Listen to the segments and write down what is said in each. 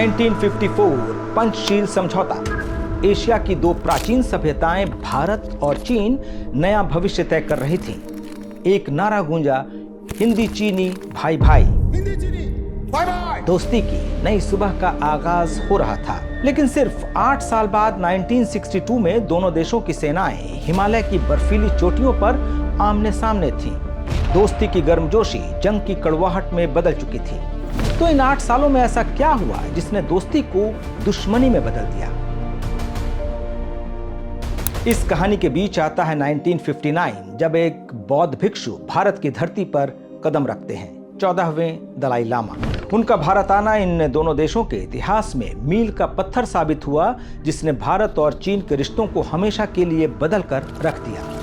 1954 पंचशील समझौता। एशिया की दो प्राचीन सभ्यताएं भारत और चीन नया भविष्य तय कर रही थीं। एक नारा गूंजा, हिंदी चीनी भाई भाई। हिंदी चीनी बाय बाय। दोस्ती की नई सुबह का आगाज हो रहा था। लेकिन सिर्फ 8 साल बाद 1962 में दोनों देशों की सेनाएं हिमालय की बर्फीली चोटियों पर आमने सामने थीं। दोस्ती की गर्मजोशी जंग की कड़वाहट में बदल चुकी थी। तो इन 8 सालों में ऐसा क्या हुआ जिसने दोस्ती को दुश्मनी में बदल दिया? इस कहानी के बीच आता है 1959, जब एक बौद्ध भिक्षु भारत की धरती पर कदम रखते हैं। 14वें दलाई लामा। उनका भारत आना इन दोनों देशों के इतिहास में मील का पत्थर साबित हुआ, जिसने भारत और चीन के रिश्तों को हमेशा के लिए बदल कर रख दिया।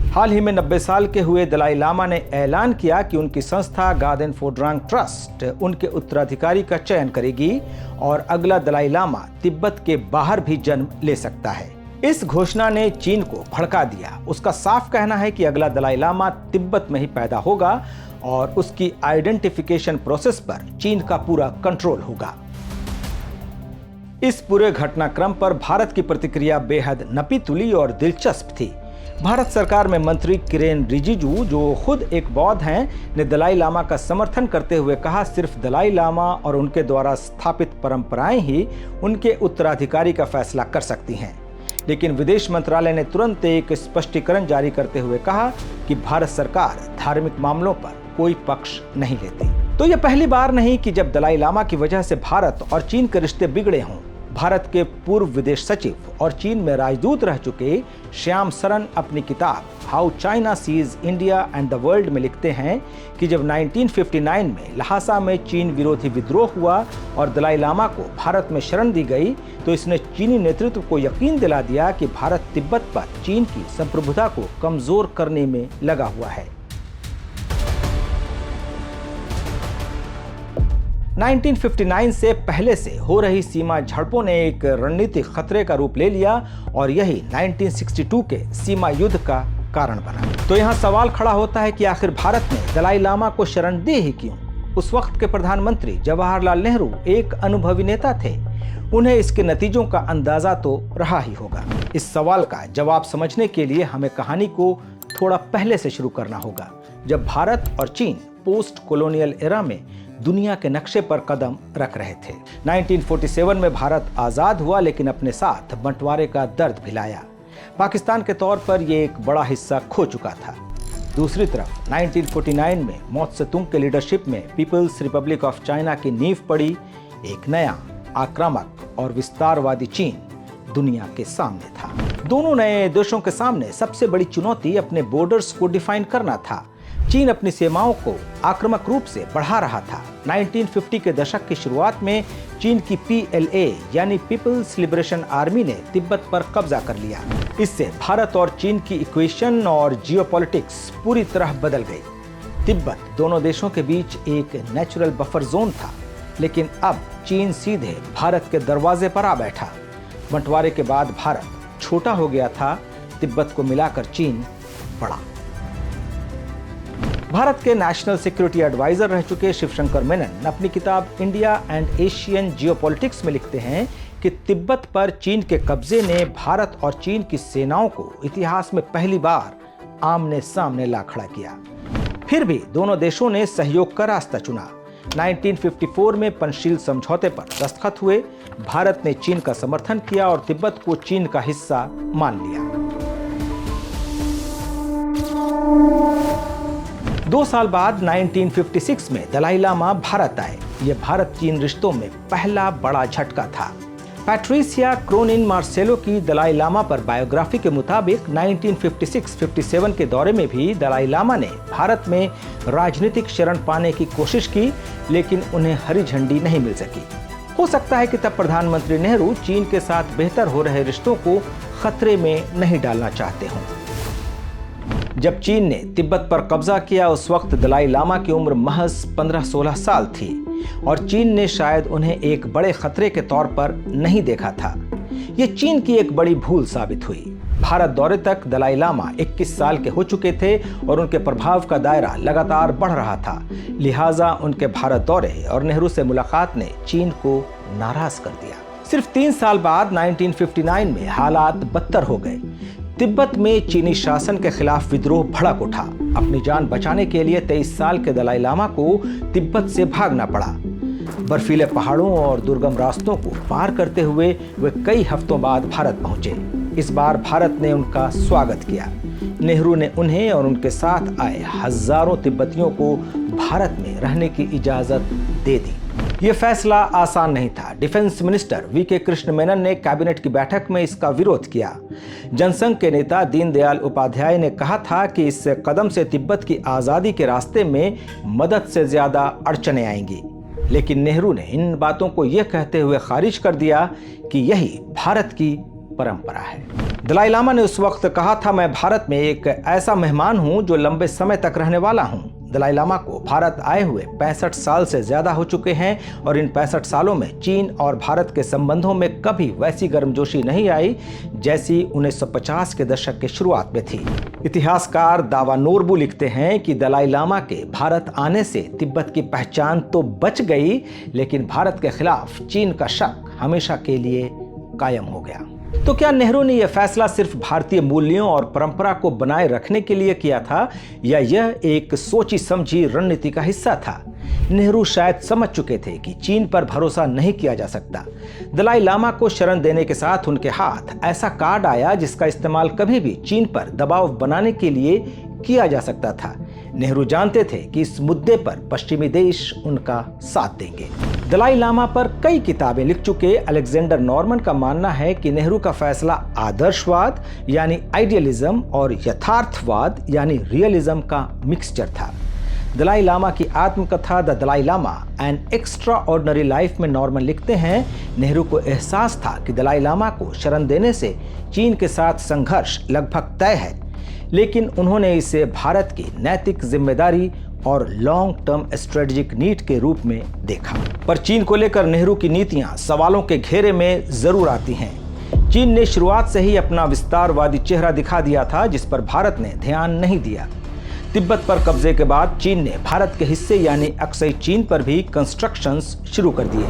हाल ही में 90 साल के हुए दलाई लामा ने ऐलान किया कि उनकी संस्था गार्डन फोड्रांग ट्रस्ट उनके उत्तराधिकारी का चयन करेगी और अगला दलाई लामा तिब्बत के बाहर भी जन्म ले सकता है। इस घोषणा ने चीन को भड़का दिया। उसका साफ कहना है कि अगला दलाई लामा तिब्बत में ही पैदा होगा और उसकी आइडेंटिफिकेशन प्रोसेस पर चीन का पूरा कंट्रोल होगा। इस पूरे घटनाक्रम पर भारत की प्रतिक्रिया बेहद नपी-तुली और दिलचस्प थी। भारत सरकार में मंत्री किरेन रिजिजू, जो खुद एक बौद्ध हैं, ने दलाई लामा का समर्थन करते हुए कहा, सिर्फ दलाई लामा और उनके द्वारा स्थापित परंपराएं ही उनके उत्तराधिकारी का फैसला कर सकती हैं। लेकिन विदेश मंत्रालय ने तुरंत एक स्पष्टीकरण जारी करते हुए कहा कि भारत सरकार धार्मिक मामलों पर कोई पक्ष नहीं लेती। तो यह पहली बार नहीं कि जब दलाई लामा की वजह से भारत और चीन के रिश्ते बिगड़े हों। भारत के पूर्व विदेश सचिव और चीन में राजदूत रह चुके श्याम सरन अपनी किताब how China seize India and the world में लिखते हैं कि जब 1959 में लहासा में चीन विरोधी विद्रोह हुआ और दलाई लामा को भारत में शरण दी गई, तो इसने चीनी नेतृत्व को यकीन दिला दिया कि भारत तिब्बत पर चीन की संप्रभुता को कमजोर करने में लगा हुआ है। 1959 से पहले से हो रही सीमा झड़पों ने एक रणनीतिक खतरे का रूप ले लिया और यही 1962 के सीमा युद्ध का कारण बना। तो यहाँ सवाल खड़ा होता है कि आखिर भारत ने दलाई लामा को शरण दी ही क्यों? उस वक्त के प्रधानमंत्री जवाहरलाल नेहरू एक अनुभवी नेता थे। उन्हें इसके नतीजों का अंदाजा तो रहा ही होगा। इस सवाल का जवाब समझने के लिए हमें कहानी को थोड़ा पहले से शुरू करना होगा, जब भारत और चीन पोस्ट कॉलोनियल एरा में दुनिया के नक्शे पर कदम रख रहे थे। 1947 में भारत आजाद हुआ, लेकिन अपने साथ बंटवारे का दर्द भी लाया। पाकिस्तान के तौर पर यह एक बड़ा हिस्सा खो चुका था। दूसरी तरफ 1949 में मौ त्से-तुंग के लीडरशिप में पीपल्स रिपब्लिक ऑफ चाइना की नींव पड़ी। एक नया आक्रामक और विस्तारवादी चीन दुनिया के सामने था। दोनों नए देशों के सामने सबसे बड़ी चुनौती अपने बॉर्डर्स को डिफाइन करना था। चीन अपनी सीमाओं को आक्रामक रूप से बढ़ा रहा था। 1950 के दशक की शुरुआत में चीन की PLA यानी पीपल्स लिबरेशन आर्मी ने तिब्बत पर कब्जा कर लिया। इससे भारत और चीन की इक्वेशन और जियोपॉलिटिक्स पूरी तरह बदल गई। तिब्बत दोनों देशों के बीच एक नेचुरल बफर जोन था, लेकिन अब चीन सीधे भारत के दरवाजे पर आ बैठा। बंटवारे के बाद भारत छोटा हो गया था, तिब्बत को मिलाकर चीन बड़ा। भारत के नेशनल सिक्योरिटी एडवाइजर रह चुके शिवशंकर मेनन अपनी किताब इंडिया एंड एशियन जियोपॉलिटिक्स में लिखते हैं कि तिब्बत पर चीन के कब्जे ने भारत और चीन की सेनाओं को इतिहास में पहली बार आमने सामने ला खड़ा किया। फिर भी दोनों देशों ने सहयोग का रास्ता चुना। 1954 में पंचशील समझौते पर दस्तखत हुए। भारत ने चीन का समर्थन किया और तिब्बत को चीन का हिस्सा मान लिया। 2 साल बाद 1956 में दलाई लामा भारत आए। यह भारत चीन रिश्तों में पहला बड़ा झटका था। पैट्रिसिया क्रोनिन मार्सेलो की दलाई लामा पर बायोग्राफी के मुताबिक 1956-57 के दौरे में भी दलाई लामा ने भारत में राजनीतिक शरण पाने की कोशिश की, लेकिन उन्हें हरी झंडी नहीं मिल सकी। हो सकता है कि तब प्रधानमंत्री नेहरू चीन के साथ बेहतर हो रहे रिश्तों को खतरे में नहीं डालना चाहते हों। जब चीन ने तिब्बत पर कब्जा किया, उस वक्त दलाई लामा की उम्र महज 15-16 साल थी और चीन ने शायद उन्हें एक बड़े खतरे के तौर पर नहीं देखा था। ये चीन की एक बड़ी भूल साबित हुई। भारत दौरे तक दलाई लामा 21 साल के हो चुके थे और उनके प्रभाव का दायरा लगातार बढ़ रहा था। लिहाजा उनके भारत दौरे और नेहरू से मुलाकात ने चीन को नाराज कर दिया। सिर्फ 3 साल बाद 1959 में हालात बदतर हो गए। तिब्बत में चीनी शासन के खिलाफ विद्रोह भड़क उठा। अपनी जान बचाने के लिए 23 साल के दलाई लामा को तिब्बत से भागना पड़ा। बर्फीले पहाड़ों और दुर्गम रास्तों को पार करते हुए वे कई हफ्तों बाद भारत पहुंचे। इस बार भारत ने उनका स्वागत किया। नेहरू ने उन्हें और उनके साथ आए हजारों तिब्बतियों को भारत में रहने की इजाजत दे दी। यह फैसला आसान नहीं था। Defence minister V K Krishna Menon ने कैबिनेट की बैठक में इसका विरोध किया। जनसंघ के नेता दीनदयाल उपाध्याय ने कहा था कि इस कदम से तिब्बत की आज़ादी के रास्ते में मदद से ज्यादा अड़चनें आएंगी। लेकिन नेहरू ने इन बातों को यह कहते हुए खारिज कर दिया कि यही भारत की परंपरा है। दलाई लामा ने उस वक्त कहा था, मैं भारत में एक ऐसा मेहमान हूं जो लंबे समय तक रहने वाला हूं। दलाई लामा को भारत आए हुए 65 साल से ज्यादा हो चुके हैं और इन 65 सालों में चीन और भारत के संबंधों में कभी वैसी गर्मजोशी नहीं आई जैसी 1950 के दशक के शुरुआत में थी। इतिहासकार दावा नोरबू लिखते हैं कि दलाई लामा के भारत आने से तिब्बत की पहचान तो बच गई, लेकिन भारत के खिलाफ चीन का शक हमेशा के लिए कायम हो गया। तो क्या नेहरू ने यह फैसला सिर्फ भारतीय मूल्यों और परंपरा को बनाए रखने के लिए किया था या यह एक सोची समझी रणनीति का हिस्सा था? नेहरू शायद समझ चुके थे कि चीन पर भरोसा नहीं किया जा सकता। दलाई लामा को शरण देने के साथ उनके हाथ ऐसा कार्ड आया जिसका इस्तेमाल कभी भी चीन पर दबाव बनाने के लिए किया जा सकता था। नेहरू जानते थे कि इस मुद्दे पर पश्चिमी देश उनका साथ देंगे। दलाई लामा पर कई किताबें लिख चुके अलेक्जेंडर नॉर्मन का मानना है कि नेहरू का फैसला आदर्शवाद यानी आइडियलिज्म और यथार्थवाद यानी रियलिज्म का मिक्सचर था। दलाई लामा की आत्मकथा the Dalai Lama an extraordinary life में नॉर्मन लिखते हैं, नेहरू को एहसास था कि दलाई लामा को शरण देने से चीन के साथ संघर्ष लगभग तय है, लेकिन उन्होंने इसे भारत की नैतिक जिम्मेदारी और लॉन्ग टर्म स्ट्रेटेजिक नीड के रूप में देखा। पर चीन को लेकर नेहरू की नीतियां सवालों के घेरे में जरूर आती हैं। चीन ने शुरुआत से ही अपना विस्तारवादी चेहरा दिखा दिया था, जिस पर भारत ने ध्यान नहीं दिया। तिब्बत पर कब्जे के बाद चीन ने भारत के हिस्से यानी अक्साई चीन पर भी कंस्ट्रक्शंस शुरू कर दिए।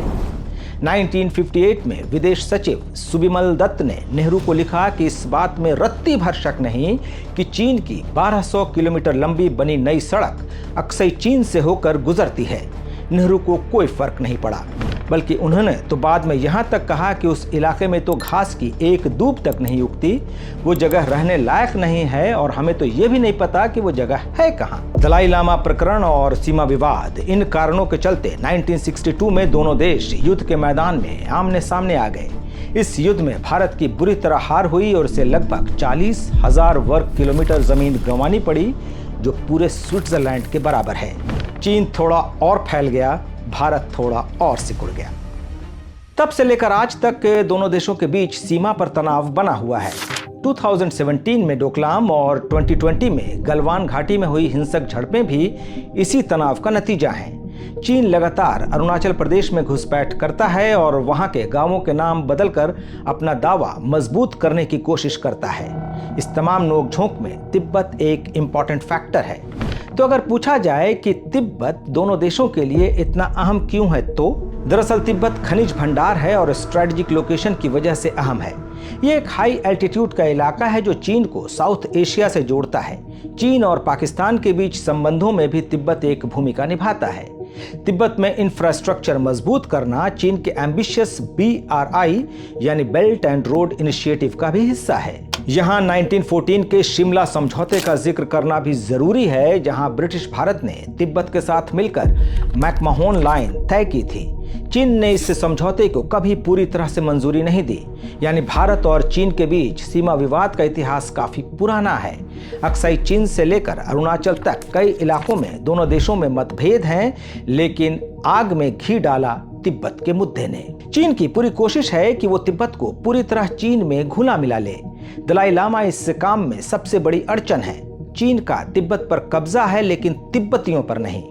1958 में विदेश सचिव सुबिमल दत्त ने नेहरू को लिखा कि इस बात में रत्ती भर शक नहीं कि चीन की 1200 किलोमीटर लंबी बनी नई सड़क अक्साई चीन से होकर गुजरती है। नेहरू को कोई फर्क नहीं पड़ा, बल्कि उन्होंने तो बाद में यहाँ तक कहा कि उस इलाके में तो घास की एक दूब तक नहीं उगती, वो जगह रहने लायक नहीं है और हमें तो ये भी नहीं पता कि वो जगह है कहाँ। दलाई लामा प्रकरण और सीमा विवाद, इन कारणों के चलते 1962 में दोनों देश युद्ध के मैदान में आमने सामने आ गए। इस युद्ध में भारत की बुरी तरह हार हुई और उसे लगभग 40,000 वर्ग किलोमीटर जमीन गंवानी पड़ी, जो पूरे स्विट्जरलैंड के बराबर है। चीन थोड़ा और फैल गया, भारत थोड़ा और सिकुड़ गया। तब से लेकर आज तक दोनों देशों के बीच सीमा पर तनाव बना हुआ है। 2017 में डोकलाम और 2020 में गलवान घाटी में हुई हिंसक झड़पें भी इसी तनाव का नतीजा हैं। चीन लगातार अरुणाचल प्रदेश में घुसपैठ करता है और वहां के गांवों के नाम बदलकर अपना दावा मजबूत करने की कोशिश करता है। इस तमाम नोकझोंक में तिब्बत एक इम्पॉर्टेंट फैक्टर है। तो अगर पूछा जाए कि तिब्बत दोनों देशों के लिए इतना अहम क्यों है, तो दरअसल तिब्बत खनिज भंडार है और स्ट्रेटेजिक लोकेशन की वजह से अहम है। ये एक हाई एल्टीट्यूड का इलाका है जो चीन को साउथ एशिया से जोड़ता है। चीन और पाकिस्तान के बीच संबंधों में भी तिब्बत एक भूमिका निभाता है। तिब्बत में इंफ्रास्ट्रक्चर मजबूत करना चीन के एम्बिशियस BRI यानी बेल्ट एंड रोड इनिशिएटिव का भी हिस्सा है। यहाँ 1914 के शिमला समझौते का जिक्र करना भी जरूरी है, जहाँ ब्रिटिश भारत ने तिब्बत के साथ मिलकर मैकमाहोन लाइन तय की थी। चीन ने इस समझौते को कभी पूरी तरह से मंजूरी नहीं दी, यानी भारत और चीन के बीच सीमा विवाद का इतिहास काफी पुराना है। अक्साई चीन से लेकर अरुणाचल तक कई इलाकों में दोनों देशों में मतभेद हैं, लेकिन आग में घी डाला तिब्बत के मुद्दे ने। चीन की पूरी कोशिश है कि वो तिब्बत को पूरी तरह चीन में घुला मिला ले। दलाई लामा इस काम में सबसे बड़ी अड़चन है। चीन का तिब्बत पर कब्जा है, लेकिन तिब्बतियों पर नहीं।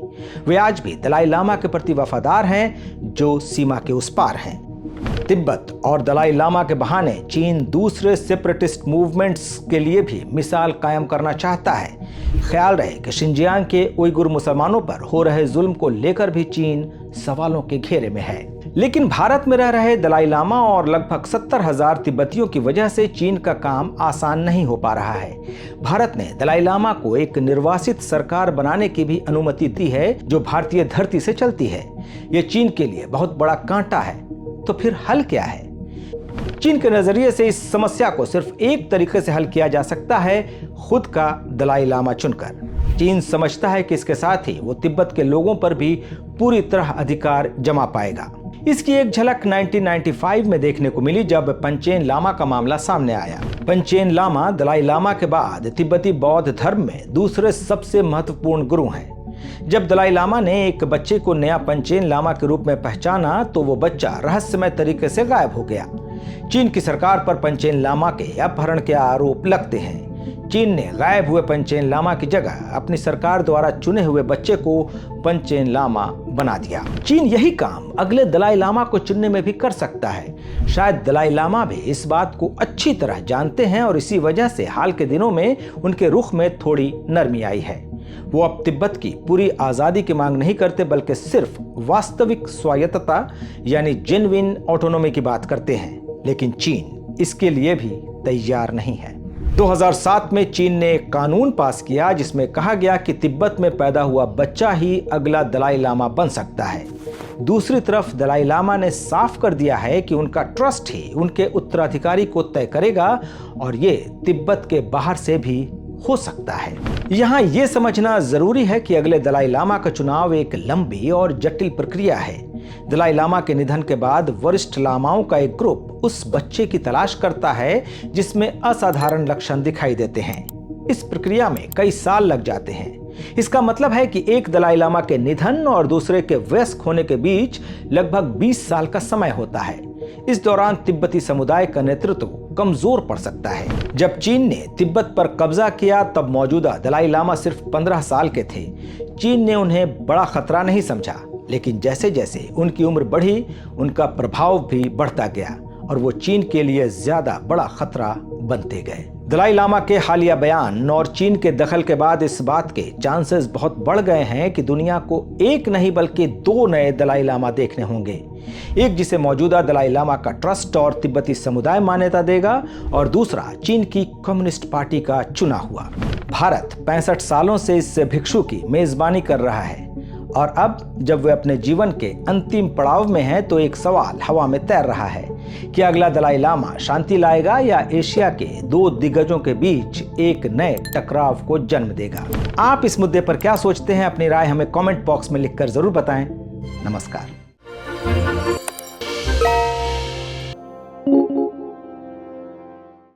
वे आज भी दलाई लामा के प्रति वफादार हैं, जो सीमा के उस पार हैं। तिब्बत और दलाई लामा के बहाने चीन दूसरे सेपरेटिस्ट मूवमेंट्स के लिए भी मिसाल कायम करना चाहता है। ख्याल रहे कि शिनजियांग के उइगुर मुसलमानों पर हो रहे जुल्म को लेकर भी चीन सवालों के घेरे में है। लेकिन भारत में रह रहे दलाई लामा और लगभग 70,000 तिब्बतियों की वजह से चीन का काम आसान नहीं हो पा रहा है। भारत ने दलाई लामा को एक निर्वासित सरकार बनाने की भी अनुमति दी है जो भारतीय धरती से चलती है। ये चीन के लिए बहुत बड़ा कांटा है। तो फिर हल क्या है? चीन के नजरिए से इस समस्या को सिर्फ एक तरीके से हल किया जा सकता है, खुद का दलाई लामा चुनकर। चीन समझता है कि इसके साथ ही वो तिब्बत के लोगों पर भी पूरी तरह अधिकार जमा पाएगा। इसकी एक झलक 1995 में देखने को मिली जब पंचेन लामा का मामला सामने आया। पंचेन लामा दलाई लामा के बाद तिब्बती बौद्ध धर्म में दूसरे सबसे महत्वपूर्ण गुरु हैं। जब दलाई लामा ने एक बच्चे को नया पंचेन लामा के रूप में पहचाना तो वो बच्चा रहस्यमय तरीके से गायब हो गया। चीन की सरकार पर पंचेन लामा के अपहरण के आरोप लगते हैं। चीन ने गायब हुए पंचेन लामा की जगह अपनी सरकार द्वारा चुने हुए बच्चे को पंचेन लामा बना दिया। चीन यही काम अगले दलाई लामा को चुनने में भी कर सकता है। शायद दलाई लामा भी इस बात को अच्छी तरह जानते हैं और इसी वजह से हाल के दिनों में उनके रुख में थोड़ी नरमी आई है। वो अब तिब्बत की पूरी आज़ादी की मांग नहीं करते बल्कि सिर्फ वास्तविक स्वायत्तता यानी जेन्युइन ऑटोनॉमी की बात करते हैं। लेकिन चीन इसके लिए भी तैयार नहीं है। 2007 में चीन ने एक कानून पास किया जिसमें कहा गया कि तिब्बत में पैदा हुआ बच्चा ही अगला दलाई लामा बन सकता है। दूसरी तरफ दलाई लामा ने साफ कर दिया है कि उनका ट्रस्ट ही उनके उत्तराधिकारी को तय करेगा और ये तिब्बत के बाहर से भी हो सकता है। यहाँ ये समझना जरूरी है कि अगले दलाई लामा का चुनाव एक लंबी और जटिल प्रक्रिया है। दलाई लामा के निधन के बाद वरिष्ठ लामाओं का एक ग्रुप उस बच्चे की तलाश करता है जिसमें असाधारण लक्षण दिखाई देते हैं। इस प्रक्रिया में कई साल लग जाते हैं। इसका मतलब है कि एक दलाई लामा के निधन और दूसरे के वयस्क होने के बीच लगभग 20 साल का समय होता है। इस दौरान तिब्बती समुदाय का नेतृत्व कमजोर पड़ सकता है। जब चीन ने तिब्बत पर कब्जा किया तब मौजूदा दलाई लामा सिर्फ 15 साल के थे। चीन ने उन्हें बड़ा खतरा नहीं समझा, लेकिन जैसे जैसे उनकी उम्र बढ़ी उनका प्रभाव भी बढ़ता गया और वो चीन के लिए ज्यादा बड़ा खतरा बनते गए। दलाई लामा के हालिया बयान और चीन के दखल के बाद इस बात के चांसेस बहुत बढ़ गए हैं कि दुनिया को एक नहीं बल्कि 2 नए दलाई लामा देखने होंगे। एक जिसे मौजूदा दलाई लामा का ट्रस्ट और तिब्बती समुदाय मान्यता देगा और दूसरा चीन की कम्युनिस्ट पार्टी का चुना हुआ। भारत 65 सालों से इस भिक्षु की मेजबानी कर रहा है और अब जब वे अपने जीवन के अंतिम पड़ाव में हैं तो एक सवाल हवा में तैर रहा है कि अगला दलाई लामा शांति लाएगा या एशिया के 2 दिग्गजों के बीच एक नए टकराव को जन्म देगा। आप इस मुद्दे पर क्या सोचते हैं? अपनी राय हमें कमेंट बॉक्स में लिखकर जरूर बताएं। नमस्कार।